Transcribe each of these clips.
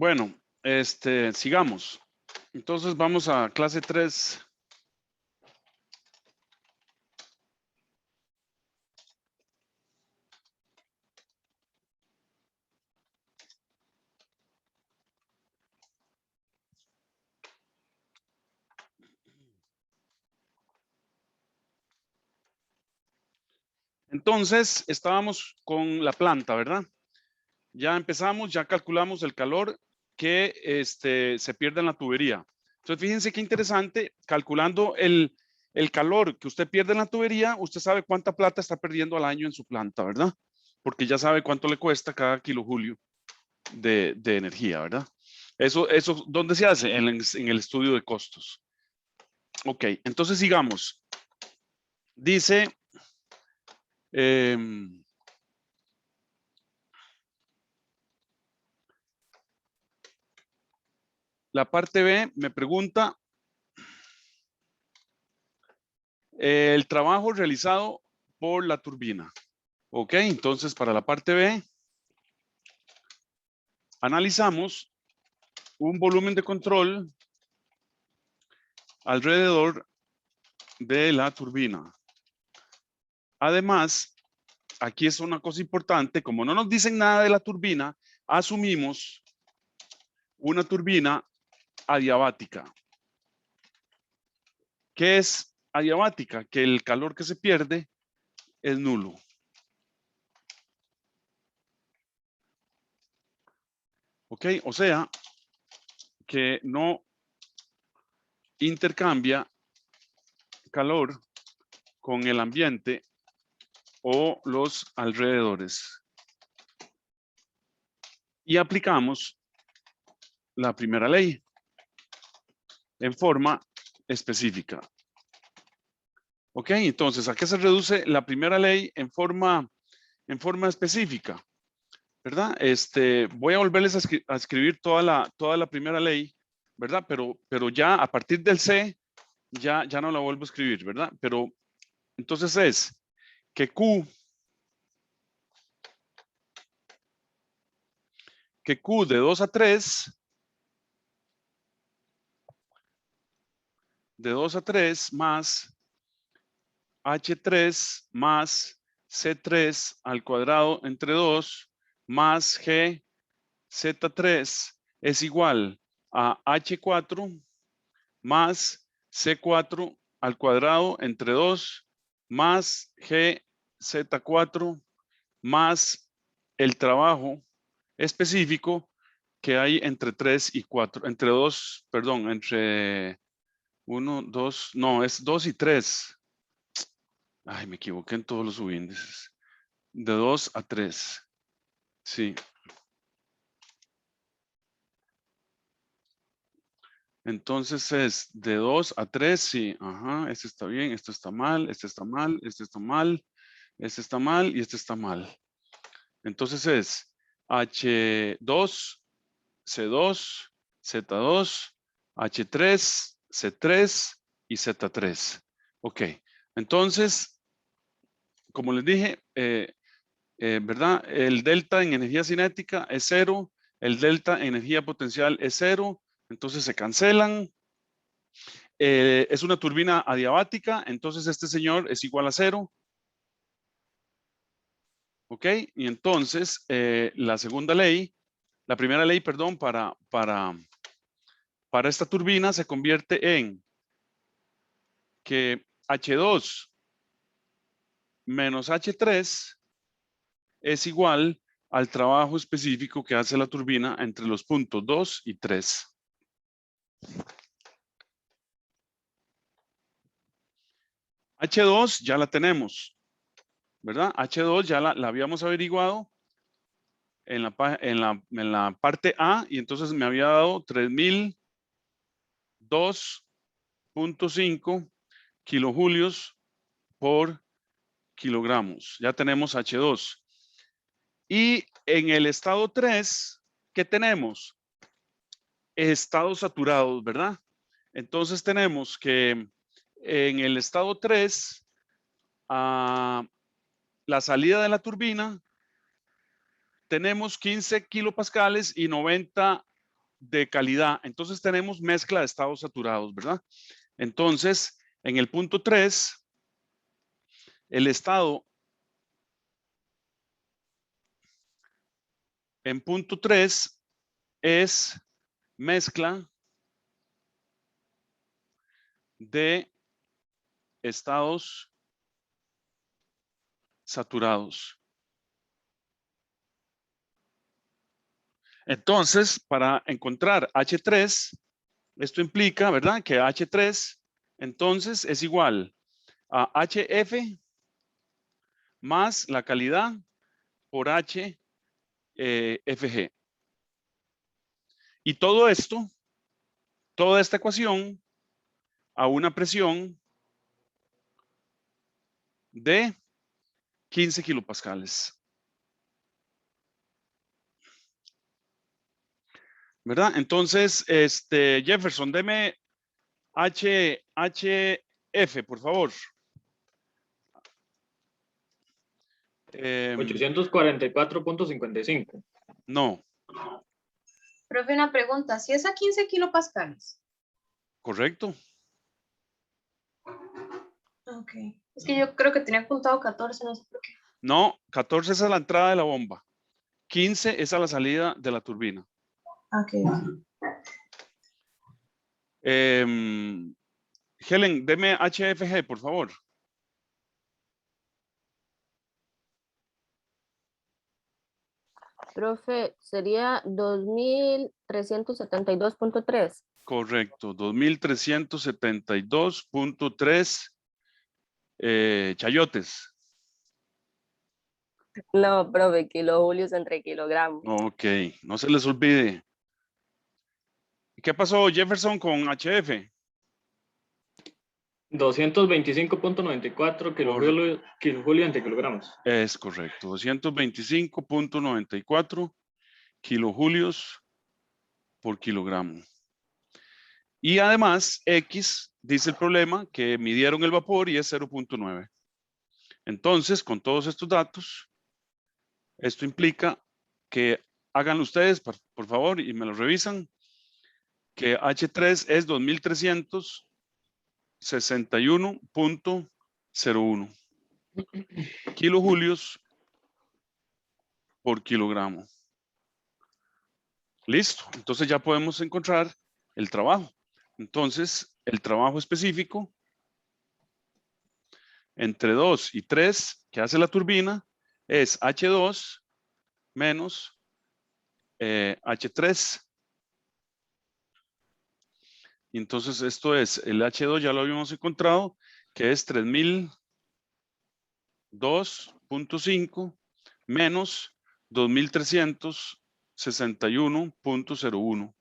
Bueno, sigamos. Entonces vamos a clase 3. Entonces, estábamos con la planta, ¿verdad? Ya empezamos, ya calculamos el calor que se pierde en la tubería. Entonces, fíjense qué interesante, calculando el calor que usted pierde en la tubería, usted sabe cuánta plata está perdiendo al año en su planta, ¿verdad? Porque ya sabe cuánto le cuesta cada kilojoule de energía, ¿verdad? Eso, ¿dónde se hace? En el estudio de costos. Ok, entonces sigamos. Dice, la parte B me pregunta el trabajo realizado por la turbina. Ok, entonces para la parte B, analizamos un volumen de control alrededor de la turbina. Además, aquí es una cosa importante, como no nos dicen nada de la turbina, asumimos una turbina adiabática. ¿Qué es adiabática? Que el calor que se pierde es nulo. Ok, o sea, que no intercambia calor con el ambiente o los alrededores. Y aplicamos la primera ley en forma específica. Ok, entonces, ¿a qué se reduce la primera ley en forma específica? ¿Verdad? Voy a volverles a escribir toda la primera ley, ¿verdad? Pero ya a partir del C, ya no la vuelvo a escribir, ¿verdad? Pero entonces es que Q de 2 a 3, de 2 a 3 más H3 más C3 al cuadrado entre 2 más G Z3 es igual a H4 más C4 al cuadrado entre 2 más G Z4 más el trabajo específico que hay entre 3 y 4, entre 2, perdón, entre 1, 2, no, es 2 y 3. Ay, me equivoqué en todos los subíndices. De 2 a 3. Sí. Entonces es de 2 a 3, sí. Ajá, este está bien, este está mal, este está mal, este está mal, este está mal y este está mal. Entonces es H2, C2, Z2, H3, C3 y Z3. Ok, entonces, como les dije, ¿verdad? El delta en energía cinética es 0, el delta en energía potencial es 0, entonces se cancelan. Es una turbina adiabática, entonces este señor es igual a 0. ¿Ok? Y entonces la segunda ley, la primera ley, perdón, para esta turbina se convierte en que H2 menos H3 es igual al trabajo específico que hace la turbina entre los puntos 2 y 3. H2 ya la tenemos, ¿verdad? H2 ya la habíamos averiguado en la parte A y entonces me había dado 3002.5 kilojulios por kilogramos. Ya tenemos H2. Y en el estado 3, ¿qué tenemos? Estados saturados, ¿verdad? Entonces tenemos que en el estado 3, la salida de la turbina, tenemos 15 kilopascales y 90 de calidad. Entonces tenemos mezcla de estados saturados, ¿verdad? Entonces, en el punto 3, el estado en punto 3 es mezcla de estados saturados. Entonces, para encontrar H3, esto implica, ¿verdad? Que H3 entonces es igual a HF más la calidad por HFG. Y todo esto, toda esta ecuación a una presión de 15 kilopascales. ¿Verdad? Entonces, Jefferson, deme HF, por favor. 844.55. No, Profe, una pregunta. Si es a 15 kilopascales. correcto. Ok. Es que yo creo que tenía apuntado 14, no sé por qué. No, 14 es a la entrada de la bomba. 15 es a la salida de la turbina. Ok. Helen, deme HFG, por favor. Profe, sería 2372.3. Correcto, 2372.3 chayotes. No, profe, kilojulios entre kilogramos. Ok, no se les olvide. ¿Qué pasó, Jefferson, con HF? 225.94 kilojulio ante kilogramos. Es correcto, 225.94 kilojulios por kilogramo. Y además, X dice el problema que midieron el vapor y es 0.9. Entonces, con todos estos datos, esto implica que háganlo ustedes, por favor, y me lo revisan, que H3 es 2361.01 kilojulios por kilogramo. Listo, entonces ya podemos encontrar el trabajo. Entonces, el trabajo específico entre 2 y 3 que hace la turbina es H2 menos H3. Y entonces esto es, el H2 ya lo habíamos encontrado, que es 3002.5 menos 2361.01.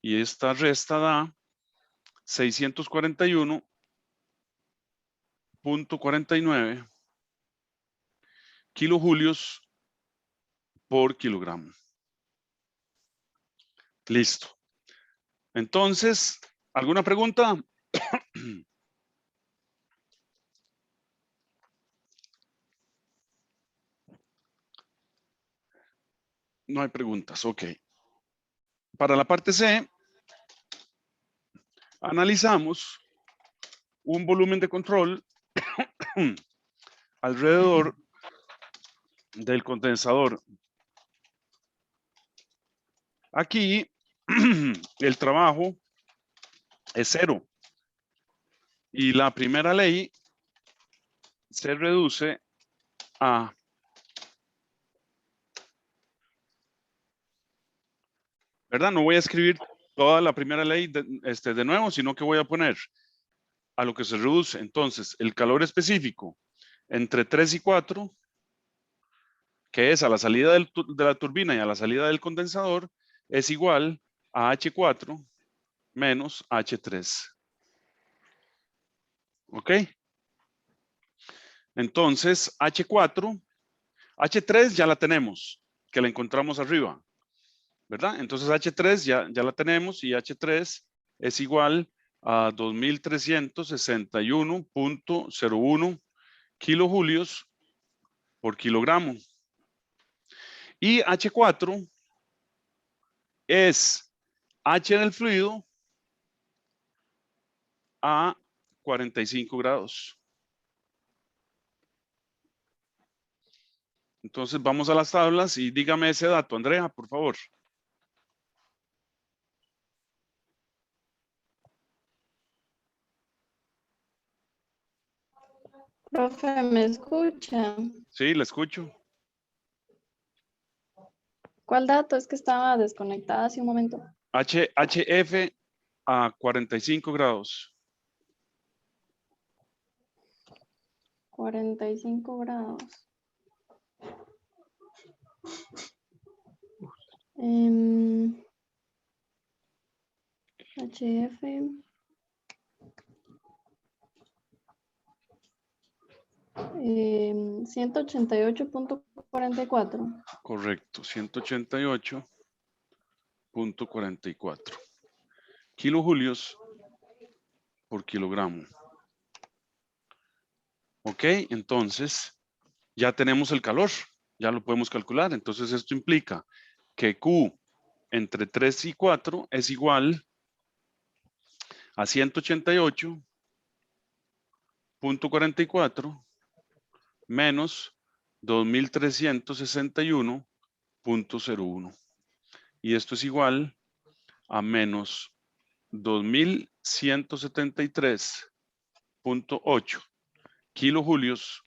Y esta resta da 641.49 kilojulios por kilogramo. Listo. Entonces, ¿alguna pregunta? No hay preguntas, ok. Para la parte C, analizamos un volumen de control alrededor del condensador. Aquí el trabajo es 0 y la primera ley se reduce a ¿verdad? No voy a escribir toda la primera ley de nuevo, sino que voy a poner a lo que se reduce. Entonces, el calor específico entre 3 y 4, que es a la salida de la turbina y a la salida del condensador, es igual a H4 menos H3. ¿Ok? Entonces, H3 ya la tenemos, que la encontramos arriba, ¿verdad? Entonces, H3 ya la tenemos y H3 es igual a 2361.01 kilojulios por kilogramo. Y H4 es H del fluido a 45 grados. Entonces vamos a las tablas y dígame ese dato, Andrea, por favor. Profe, ¿me escucha? Sí, la escucho. ¿Cuál dato? Es que estaba desconectada hace un momento. HF a 45 grados. 45 grados. HF. 188.44. Correcto, 188.44 kilojulios por kilogramo. Ok, entonces ya tenemos el calor, ya lo podemos calcular. Entonces esto implica que Q entre 3 y 4 es igual a 188.44 menos 2361.01. Y esto es igual a menos 2173.8 kilojulios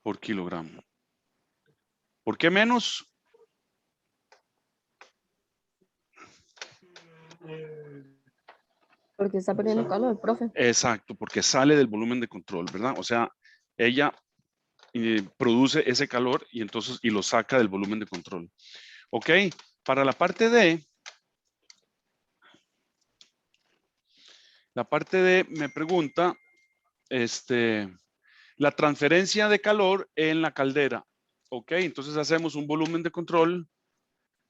por kilogramo. ¿Por qué menos? Porque está perdiendo calor, profe. Exacto, porque sale del volumen de control, ¿verdad? O sea, ella produce ese calor y entonces lo saca del volumen de control. Ok, para la parte D, me pregunta, la transferencia de calor en la caldera. Ok, entonces hacemos un volumen de control.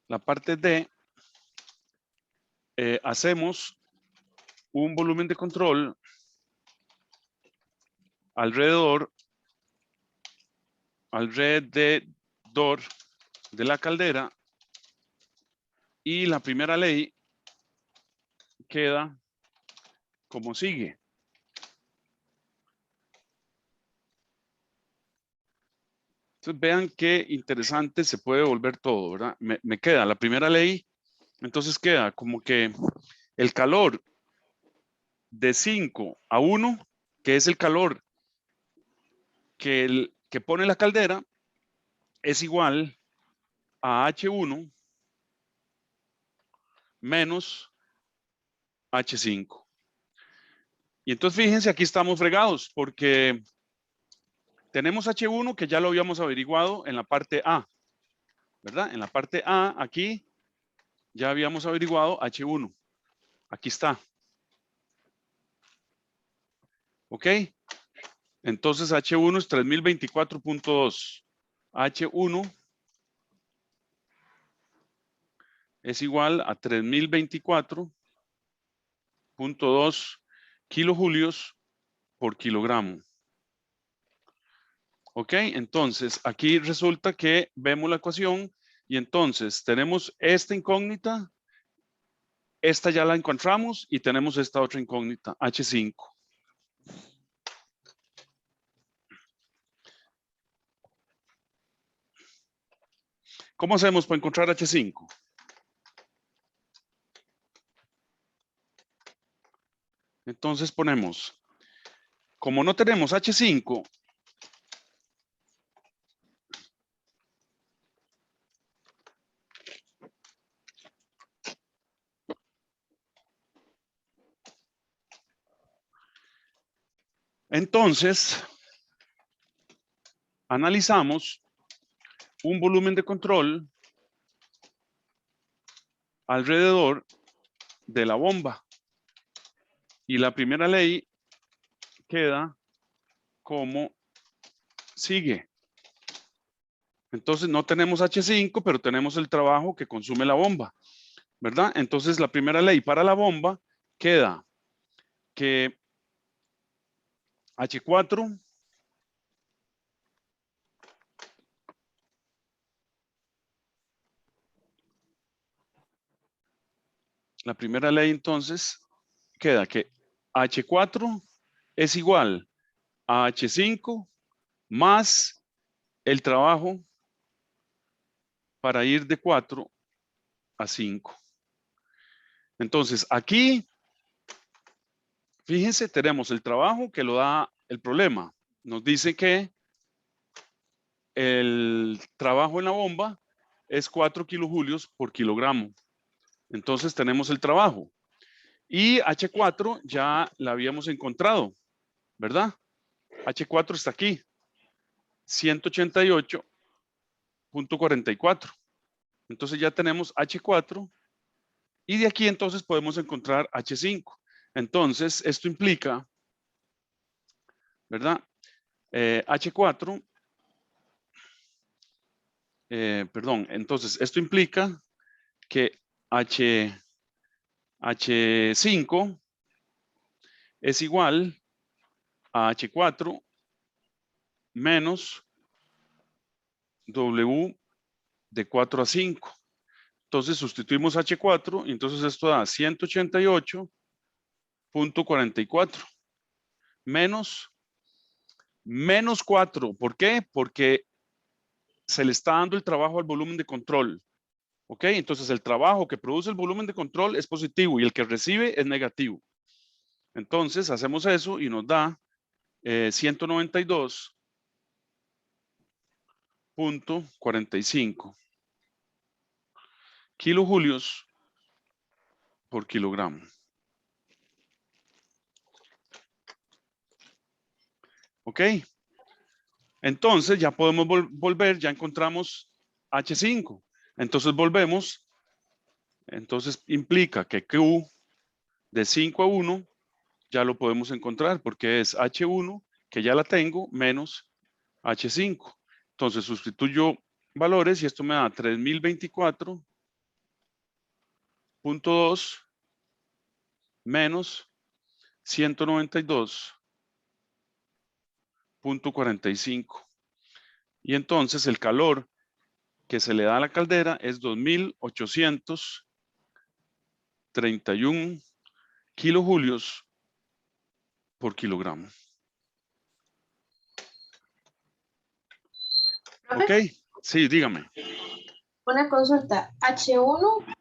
La parte D, hacemos un volumen de control alrededor de la caldera y la primera ley queda como sigue. Entonces vean qué interesante se puede volver todo, ¿verdad? Me queda la primera ley, entonces queda como que el calor de 5 a 1, que es el calor que pone la caldera, es igual a H1 menos H5. Y entonces fíjense, aquí estamos fregados porque tenemos H1 que ya lo habíamos averiguado en la parte A, ¿verdad? En la parte A, aquí, ya habíamos averiguado H1. Aquí está. ¿Ok? Entonces H1 es 3024.2. H1 es igual a 3024.2 kilojulios por kilogramo. ¿Ok? Entonces aquí resulta que vemos la ecuación y entonces tenemos esta incógnita, esta ya la encontramos y tenemos esta otra incógnita, H5. ¿Cómo hacemos para encontrar H5? Entonces ponemos, como no tenemos H5, entonces analizamos un volumen de control alrededor de la bomba. Y la primera ley queda como sigue. Entonces no tenemos H5, pero tenemos el trabajo que consume la bomba, ¿verdad? Entonces la primera ley para la bomba queda que H4 la primera ley entonces queda que H4 es igual a H5 más el trabajo para ir de 4 a 5. Entonces, aquí, fíjense, tenemos el trabajo que lo da el problema. Nos dice que el trabajo en la bomba es 4 kilojulios por kilogramo. Entonces, tenemos el trabajo. Y H4 ya la habíamos encontrado, ¿verdad? H4 está aquí. 188.44. Entonces ya tenemos H4 y de aquí entonces podemos encontrar H5. Entonces esto implica, ¿verdad? H4, perdón, entonces esto implica que H5 es igual a H4 menos W de 4 a 5. Entonces sustituimos H4 y entonces esto da 188.44 menos 4. ¿Por qué? Porque se le está dando el trabajo al volumen de control. ¿Ok? Entonces el trabajo que produce el volumen de control es positivo y el que recibe es negativo. Entonces hacemos eso y nos da 192.45 kilojulios por kilogramo. ¿Ok? Entonces ya podemos volver, ya encontramos H5. Entonces volvemos. Entonces implica que Q de 5 a 1 ya lo podemos encontrar porque es H1, que ya la tengo, menos H5. Entonces sustituyo valores y esto me da 3024.2 menos 192.45. Y entonces el calor que se le da a la caldera es 2831 kilojulios por kilogramo. Profe, ¿Ok? Sí, dígame. una consulta. H1,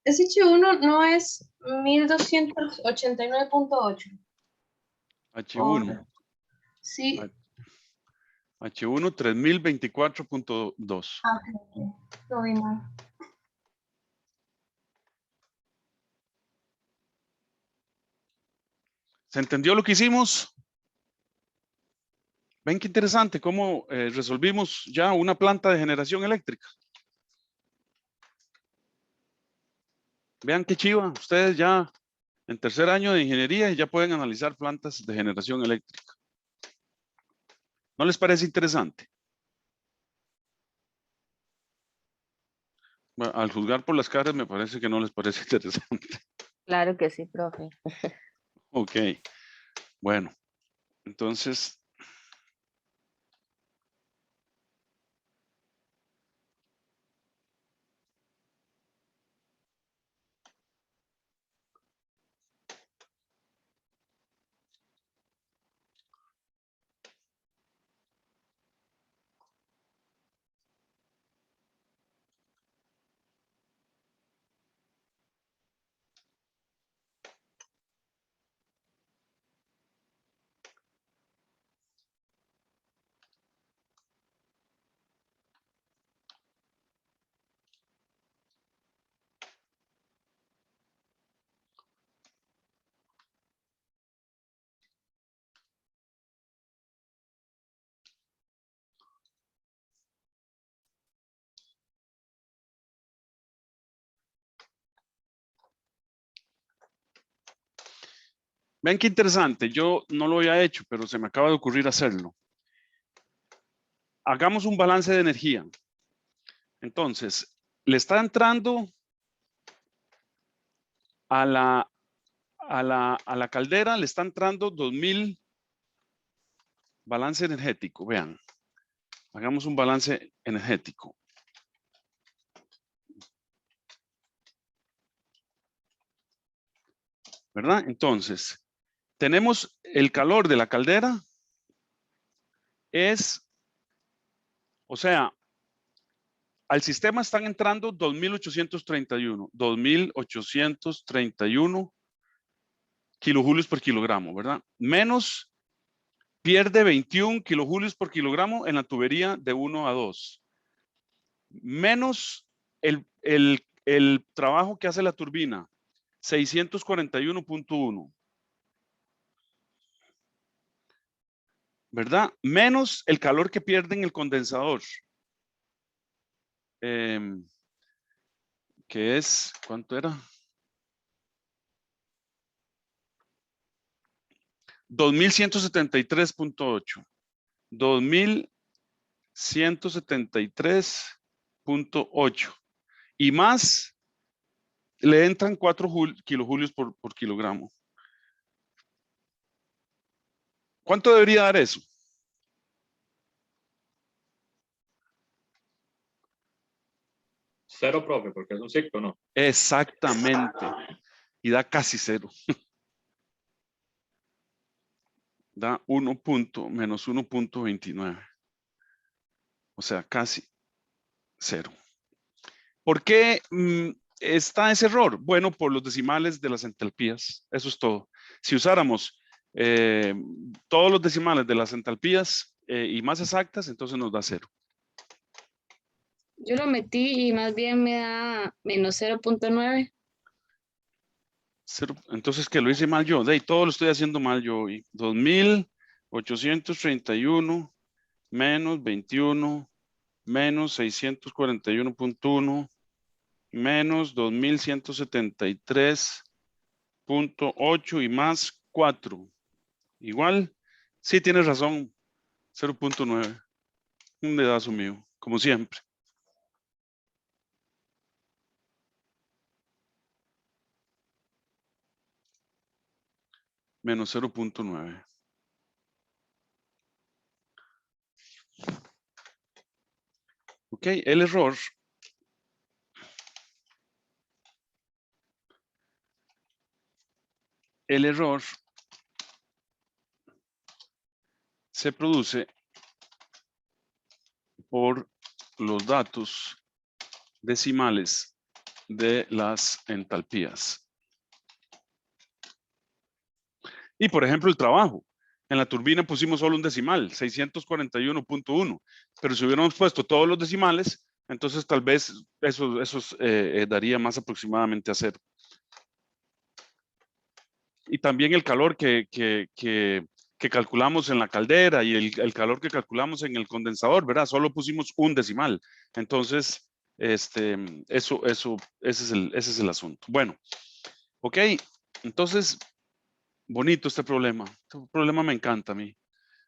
ese H1 no es 1289.8. H1. Sí. H1 3024.2. Ah, ok. No vi mal. ¿Se entendió lo que hicimos? Ven qué interesante cómo resolvimos ya una planta de generación eléctrica. Vean qué chiva, ustedes ya en tercer año de ingeniería ya pueden analizar plantas de generación eléctrica. ¿No les parece interesante? Bueno, al juzgar por las caras me parece que no les parece interesante. Claro que sí, profe. Ok, bueno, entonces... Vean qué interesante, yo no lo había hecho, pero se me acaba de ocurrir hacerlo. Hagamos un balance de energía. Entonces, le está entrando a la caldera, le está entrando 2000 balance energético. Vean, hagamos un balance energético. ¿verdad? Entonces, tenemos el calor de la caldera es, o sea, al sistema están entrando 2.831 kilojulios por kilogramo, ¿verdad? Menos pierde 21 kilojulios por kilogramo en la tubería de 1 a 2. Menos el trabajo que hace la turbina, 641.1. ¿Verdad? Menos el calor que pierde en el condensador. Que es, ¿cuánto era? 2173.8. 2173.8. Y más, le entran 4 kilojulios por kilogramo. ¿Cuánto debería dar eso? Cero, profe, porque es un ciclo, ¿no? Exactamente. Y da casi cero. Da menos 1.29. O sea, casi cero. ¿Por qué está ese error? Bueno, por los decimales de las entalpías. Eso es todo. Si usáramos todos los decimales de las entalpías y más exactas, entonces nos da cero. Yo lo metí y más bien me da menos 0.9. Cero. Entonces, que lo hice mal yo. De ahí, todo lo estoy haciendo mal yo hoy. 2.831 menos 21 menos 641.1 menos 2.173.8 y más 4. Igual, sí tienes razón, 0.9. Un dedazo mío, como siempre. Menos 0.9. Ok, el error se produce por los datos decimales de las entalpías. Y por ejemplo, el trabajo. En la turbina pusimos solo un decimal, 641.1, pero si hubiéramos puesto todos los decimales, entonces tal vez eso daría más aproximadamente a cero. Y también el calor que calculamos en la caldera y el calor que calculamos en el condensador, ¿verdad? Solo pusimos un decimal. Entonces, ese es el asunto. Bueno, ok, entonces, bonito este problema. Este problema me encanta a mí.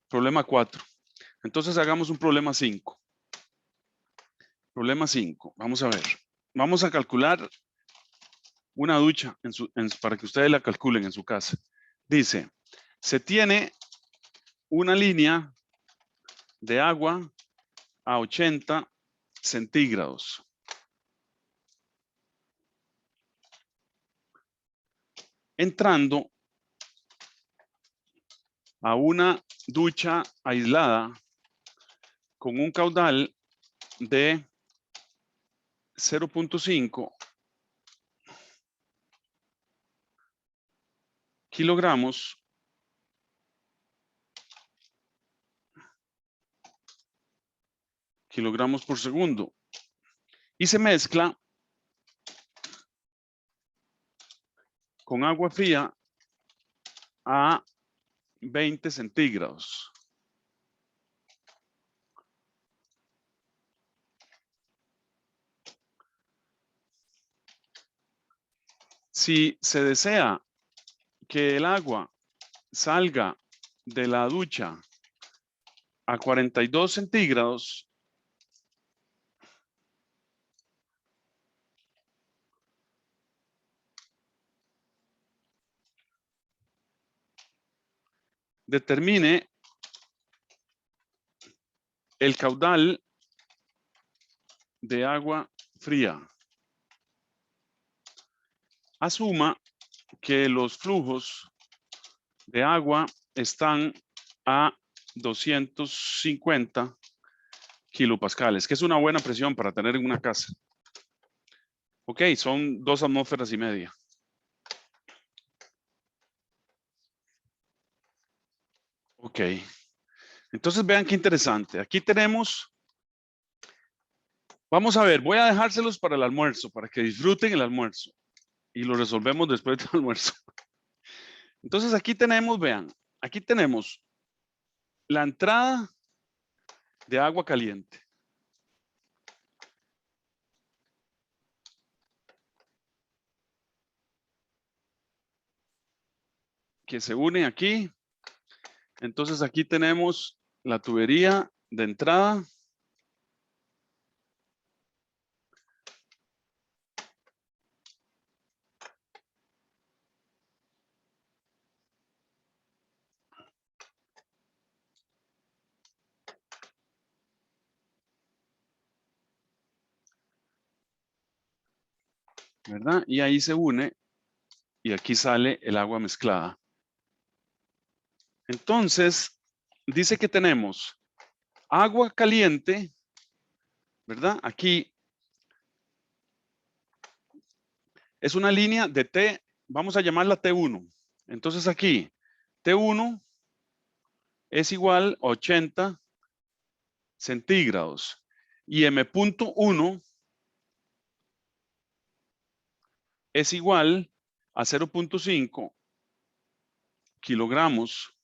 Problema 4. Entonces hagamos un problema 5. Problema 5. Vamos a ver. Vamos a calcular una ducha para que ustedes la calculen en su casa. Dice, se tiene una línea de agua a 80 centígrados. Entrando a una ducha aislada con un caudal de 0.5 kilogramos por segundo y se mezcla con agua fría a 20 centígrados. Si se desea que el agua salga de la ducha a 42 centígrados, determine el caudal de agua fría. Asuma que los flujos de agua están a 250 kilopascales, que es una buena presión para tener en una casa. Ok, son 2 atmósferas y media. Ok, entonces vean qué interesante. Aquí tenemos, vamos a ver, voy a dejárselos para el almuerzo, para que disfruten el almuerzo. Y lo resolvemos después del almuerzo. Entonces aquí tenemos, vean, aquí tenemos la entrada de agua caliente. Que se une aquí. Entonces aquí tenemos la tubería de entrada. ¿Verdad? Y ahí se une y aquí sale el agua mezclada. Entonces, dice que tenemos agua caliente, ¿verdad? Aquí es una línea de T, vamos a llamarla T1. Entonces aquí, T1 es igual a 80 centígrados y M.1 es igual a 0.5 kilogramos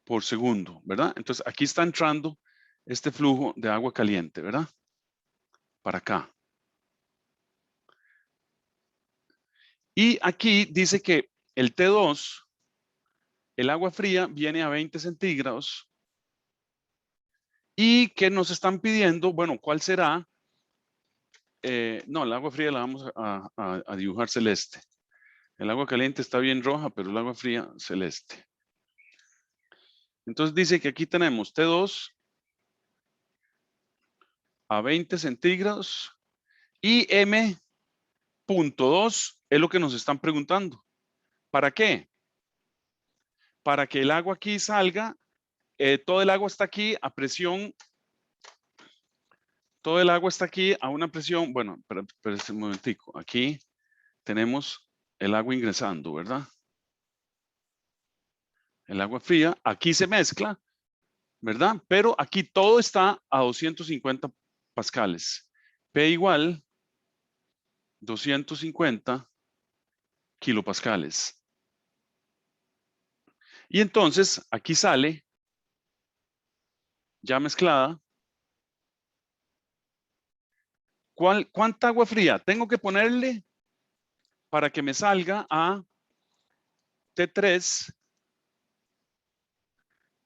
por segundo, ¿verdad? Entonces aquí está entrando este flujo de agua caliente, ¿verdad? Para acá. Y aquí dice que el T2, el agua fría, viene a 20 centígrados. Y que nos están pidiendo, bueno, ¿cuál será? No, el agua fría la vamos a dibujar celeste. El agua caliente está bien roja, pero el agua fría celeste. Entonces dice que aquí tenemos T2 a 20 centígrados y M.2 es lo que nos están preguntando. ¿Para qué? Para que el agua aquí salga, todo el agua está aquí a presión, todo el agua está aquí a una presión, bueno, pero un momentico, aquí tenemos el agua ingresando, ¿verdad? El agua fría, aquí se mezcla, ¿verdad? Pero aquí todo está a 250 pascales. P igual 250 kilopascales. Y entonces aquí sale ya mezclada. ¿Cuánta agua fría tengo que ponerle para que me salga a T3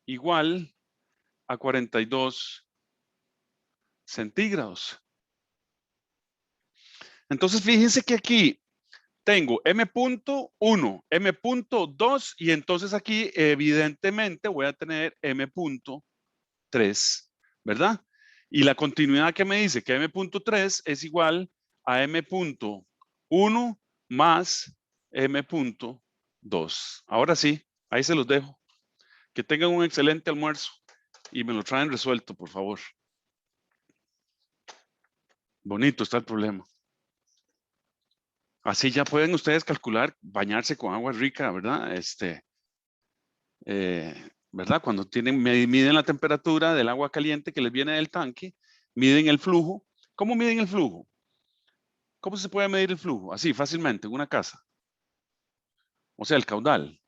igual a 42 centígrados? Entonces fíjense que aquí tengo M.1, M.2 y entonces aquí evidentemente voy a tener M.3, ¿verdad? Y la continuidad que me dice que M.3 es igual a M.1 más M.2. Ahora sí, ahí se los dejo. Que tengan un excelente almuerzo y me lo traen resuelto, por favor. Bonito está el problema. Así ya pueden ustedes calcular, bañarse con agua rica, ¿verdad? ¿Verdad? Cuando miden la temperatura del agua caliente que les viene del tanque, miden el flujo. ¿Cómo miden el flujo? ¿Cómo se puede medir el flujo? Así, fácilmente, en una casa. O sea, el caudal.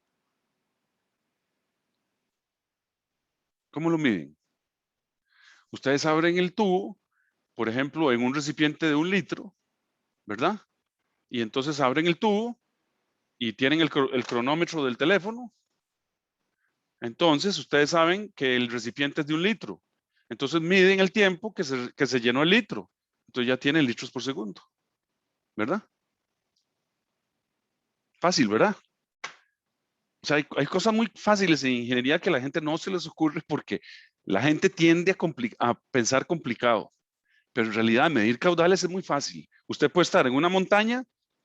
¿Cómo lo miden? Ustedes abren el tubo, por ejemplo, en un recipiente de 1 litro, ¿verdad? Y entonces abren el tubo y tienen el cronómetro del teléfono. Entonces, ustedes saben que el recipiente es de 1 litro. Entonces, miden el tiempo que se llenó el litro. Entonces, ya tienen litros por segundo. ¿Verdad? Fácil, ¿verdad? O sea, hay cosas muy fáciles en ingeniería que a la gente no se les ocurre porque la gente tiende a pensar complicado. Pero en realidad, medir caudales es muy fácil. Usted puede estar en una montaña,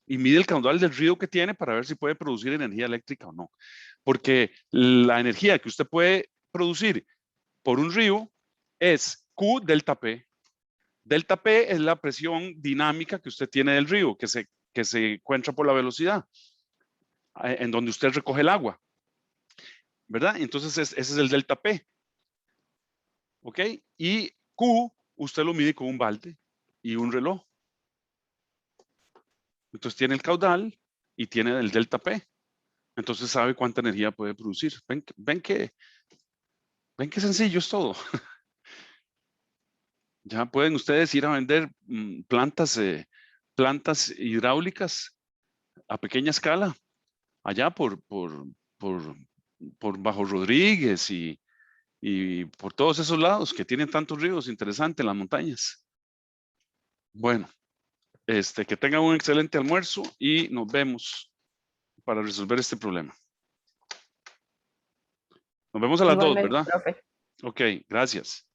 y mide el caudal del río que tiene para ver si puede producir energía eléctrica o no. Porque la energía que usted puede producir por un río es Q delta P. Delta P es la presión dinámica que usted tiene del río, que se encuentra por la velocidad, en donde usted recoge el agua, ¿verdad? Entonces ese es el delta P. ¿Ok? Y Q usted lo mide con un balde y un reloj. Entonces tiene el caudal y tiene el delta P. Entonces sabe cuánta energía puede producir. Ven qué sencillo es todo. Ya pueden ustedes ir a vender plantas hidráulicas a pequeña escala, allá por Bajo Rodríguez y por todos esos lados que tienen tantos ríos interesantes en las montañas. Bueno, que tengan un excelente almuerzo y nos vemos para resolver este problema. Nos vemos a las 2, Igualmente, ¿verdad? profe. Ok, gracias.